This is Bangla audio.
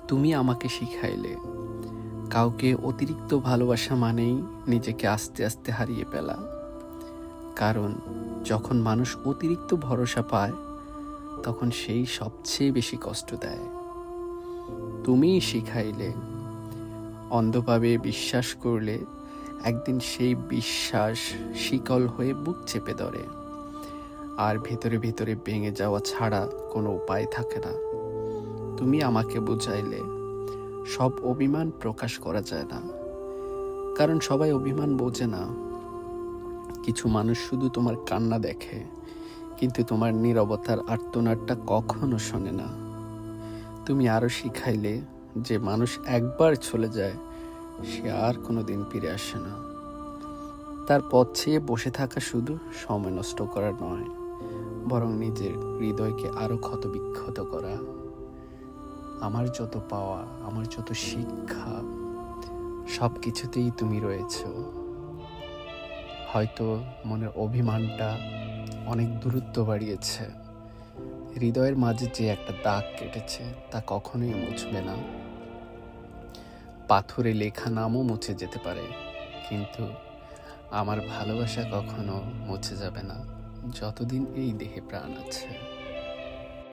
তুমি আমাকে শিখাইলে কাউকে অতিরিক্ত ভালোবাসা মানেই নিজেকে আস্তে আস্তে হারিয়ে ফেলা। কারণ যখন মানুষ অতিরিক্ত ভরসা পায় তখন সেই সবচেয়ে বেশি কষ্ট দেয়। তুমিই শিখাইলে অন্ধভাবে বিশ্বাস করলে একদিন সেই বিশ্বাস শিকল হয়ে বুক চেপে ধরে, আর ভেতরে ভেতরে ভেঙে যাওয়া ছাড়া কোনো উপায় থাকে না। তুমি আমাকে বুঝাইলে সব অভিমান প্রকাশ করা যায় না, কারণ সবাই অভিমান বোঝে না। কিছু মানুষ শুধু তোমার কান্না দেখে, কিন্তু তোমার নীরবতার আর্তনাদটা কখনো শোনে না। তুমি আরো শিখাইলে যে মানুষ একবার চলে যায় সে আর কোনোদিন ফিরে আসে না। তার পথ চেয়ে বসে থাকা শুধু সময় নষ্ট করা নয়, বরং নিজের হৃদয়কে আরো ক্ষতবিক্ষত করা। আমার যত পাওয়া, আমার যত শিক্ষা, সব কিছুতেই তুমি রয়েছো। হয়তো মনের অভিমানটা অনেক দূরত্ব বাড়িয়েছে, হৃদয়ের মাঝে যে একটা দাগ কেটেছে তা কখনোই মুছবে না। পাথরে লেখা নামও মুছে যেতে পারে, কিন্তু আমার ভালোবাসা কখনো মুছে যাবে না যতদিন এই দেহে প্রাণ আছে।